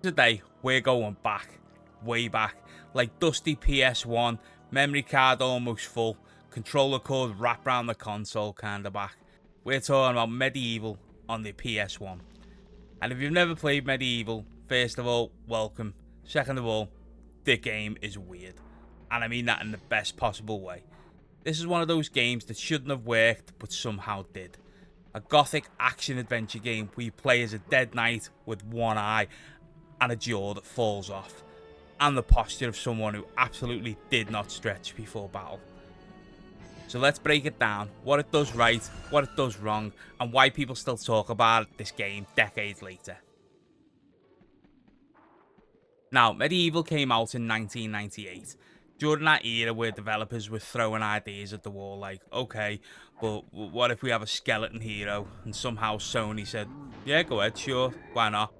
Today, we're going back, way back, like dusty PS1, memory card almost full, controller cord wrapped around the console kinda back. We're talking about Medieval on the PS1. And if you've never played Medieval, first of all, welcome. Second of all, the game is weird. And I mean that in the best possible way. This is one of those games that shouldn't have worked, but somehow did. A gothic action adventure game where you play as a dead knight with one eye and a jaw that falls off, and the posture of someone who absolutely did not stretch before battle. So let's break it down, what it does right, what it does wrong, and why people still talk about this game decades later. Now, Medieval came out in 1998, during that era where developers were throwing ideas at the wall like, okay, but what if we have a skeleton hero? And somehow Sony said, yeah, go ahead, sure, why not?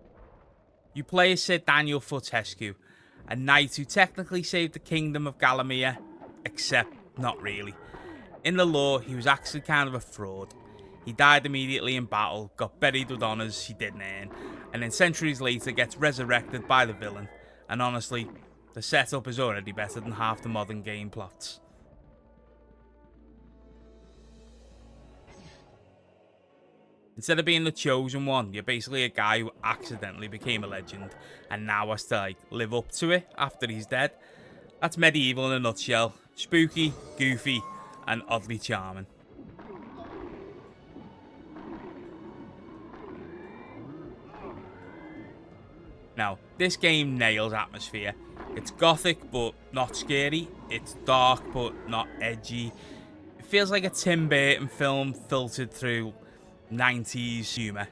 You play as Sir Daniel Fortescue, a knight who technically saved the kingdom of Galamia, except not really. In the lore, he was actually kind of a fraud. He died immediately in battle, got buried with honours he didn't earn, and then centuries later gets resurrected by the villain. And honestly, the setup is already better than half the modern game plots. Instead of being the chosen one, you're basically a guy who accidentally became a legend and now has to live up to it after he's dead. That's Medieval in a nutshell. Spooky, goofy, and oddly charming. Now, this game nails atmosphere. It's gothic but not scary. It's dark but not edgy. It feels like a Tim Burton film filtered through 90s humour.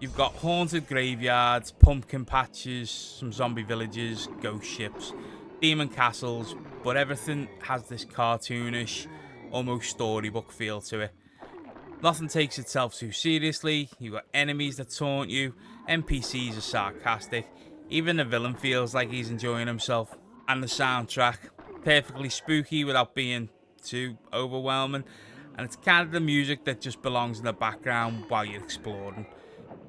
You've got haunted graveyards, pumpkin patches, some zombie villages, ghost ships, demon castles, but everything has this cartoonish, almost storybook feel to it. Nothing takes itself too seriously. You've got enemies that taunt you, NPCs are sarcastic, even the villain feels like he's enjoying himself. And the soundtrack, perfectly spooky without being too overwhelming. And it's kind of the music that just belongs in the background while you're exploring.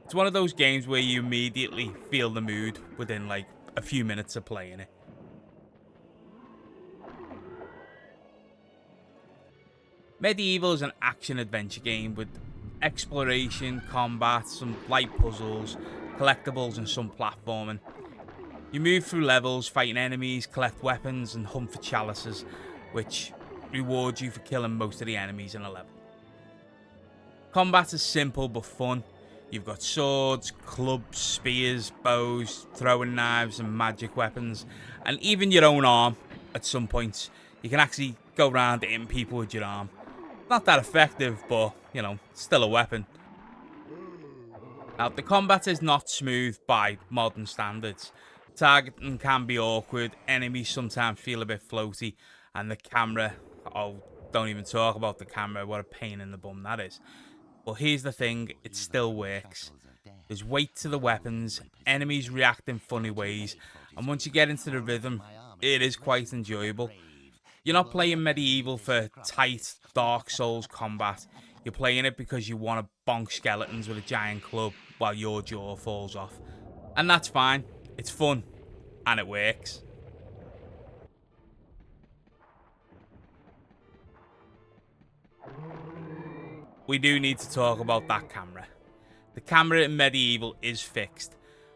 It's one of those games where you immediately feel the mood within like a few minutes of playing it. Medieval is an action-adventure game with exploration, combat, some light puzzles, collectibles and some platforming. You move through levels, fighting enemies, collect weapons and hunt for chalices, which rewards you for killing most of the enemies in a level. Combat is simple but fun. You've got swords, clubs, spears, bows, throwing knives and magic weapons, and even your own arm at some points. You can actually go around hitting people with your arm. Not that effective, but, you know, still a weapon. Now, the combat is not smooth by modern standards. Targeting can be awkward, enemies sometimes feel a bit floaty, and the camera, oh, don't even talk about the camera, what a pain in the bum that is. But here's the thing, it still works. There's weight to the weapons, enemies react in funny ways, and once you get into the rhythm, it is quite enjoyable. You're not playing Medieval for tight, Dark Souls combat. You're playing it because you want to bonk skeletons with a giant club while your jaw falls off. And that's fine. It's fun. And it works. We do need to talk about that camera. The camera in Medieval is fixed.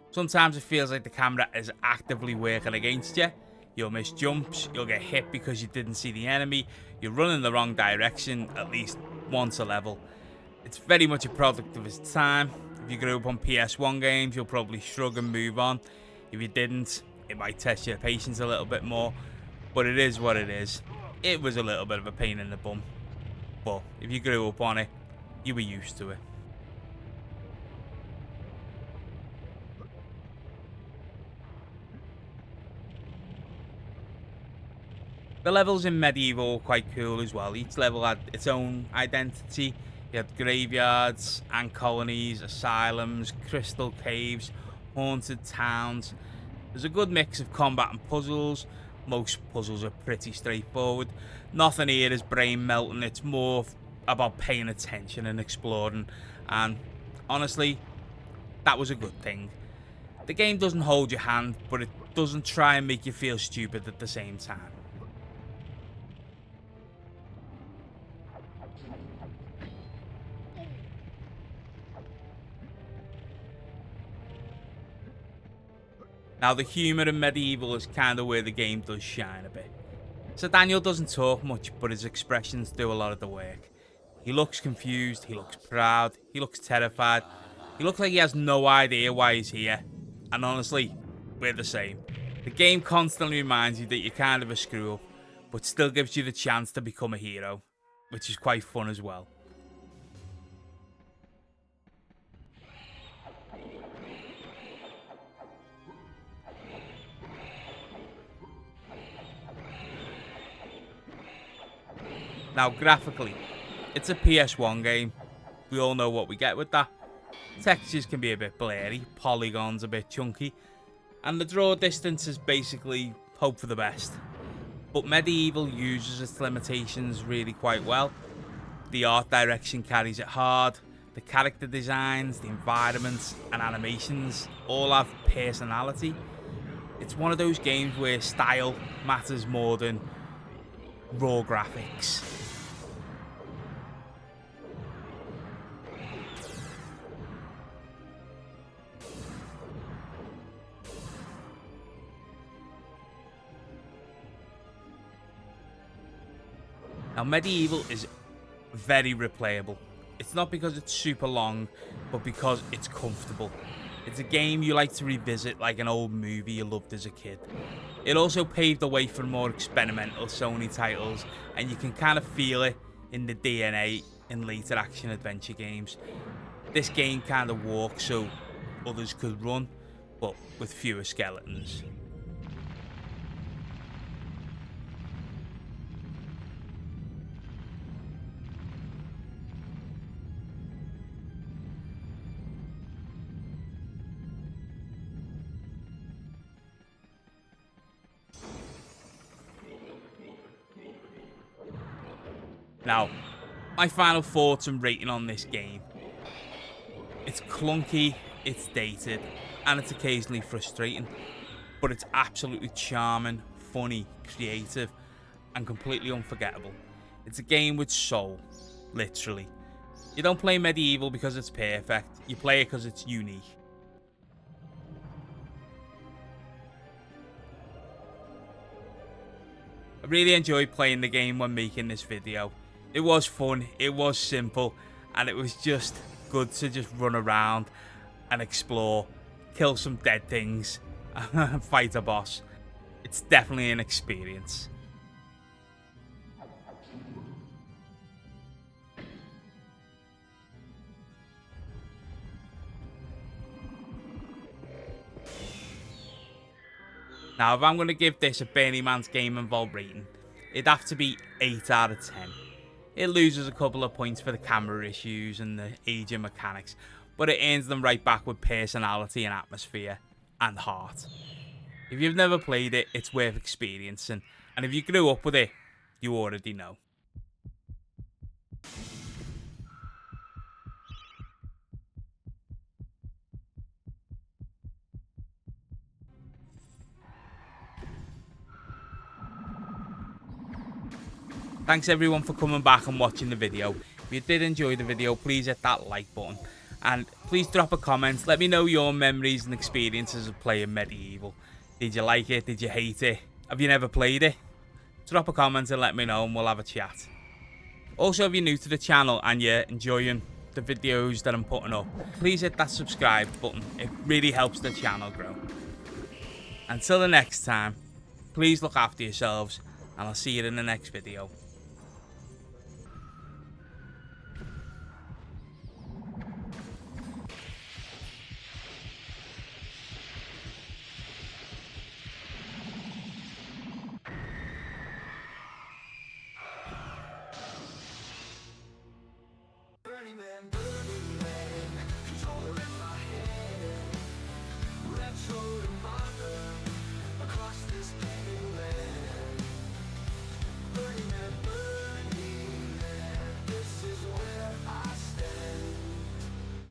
Sometimes it feels like the camera is actively working against you. You'll miss jumps, you'll get hit because you didn't see the enemy, you'll run in the wrong direction at least once a level. It's very much a product of its time. If you grew up on PS1 games, you'll probably shrug and move on. If you didn't, it might test your patience a little bit more, but it is what it is. It was a little bit of a pain in the bum, but if you grew up on it, you were used to it. The levels in Medieval were quite cool as well. Each level had its own identity. You had graveyards, ant colonies, asylums, crystal caves, haunted towns. There's a good mix of combat and puzzles. Most puzzles are pretty straightforward. Nothing here is brain melting. It's more about paying attention and exploring. And honestly, that was a good thing. The game doesn't hold your hand, but it doesn't try and make you feel stupid at the same time. Now the humour in Medieval is kind of where the game does shine a bit. So Daniel doesn't talk much, but his expressions do a lot of the work. He looks confused, he looks proud, he looks terrified, he looks like he has no idea why he's here. And honestly, we're the same. The game constantly reminds you that you're kind of a screw up, but still gives you the chance to become a hero, which is quite fun as well. Now graphically, it's a PS1 game. We all know what we get with that. Textures can be a bit blurry, polygons a bit chunky, and the draw distance is basically hope for the best. But Medieval uses its limitations really quite well. The art direction carries it hard, the character designs, the environments and animations all have personality. It's one of those games where style matters more than raw graphics. Now Medieval is very replayable. It's not because it's super long, but because it's comfortable. It's a game you like to revisit like an old movie you loved as a kid. It also paved the way for more experimental Sony titles, and you can kind of feel it in the DNA in later action adventure games. This game kind of walks so others could run, but with fewer skeletons. Now, my final thoughts and rating on this game. It's clunky, it's dated, and it's occasionally frustrating, but it's absolutely charming, funny, creative, and completely unforgettable. It's a game with soul, literally. You don't play Medieval because it's perfect, you play it because it's unique. I really enjoyed playing the game when making this video. It was fun, it was simple, and it was just good to just run around and explore, kill some dead things, and fight a boss. It's definitely an experience. Now, if I'm going to give this a Bernie Man's Game Involved rating, it'd have to be 8 out of 10. It loses a couple of points for the camera issues and the aging mechanics, but it earns them right back with personality and atmosphere and heart. If you've never played it, it's worth experiencing, and if you grew up with it, you already know. Thanks everyone for coming back and watching the video. If you did enjoy the video, please hit that like button. And please drop a comment. Let me know your memories and experiences of playing Medieval. Did you like it? Did you hate it? Have you never played it? Drop a comment and let me know and we'll have a chat. Also, if you're new to the channel and you're enjoying the videos that I'm putting up, please hit that subscribe button. It really helps the channel grow. Until the next time, please look after yourselves and I'll see you in the next video. Burning Man.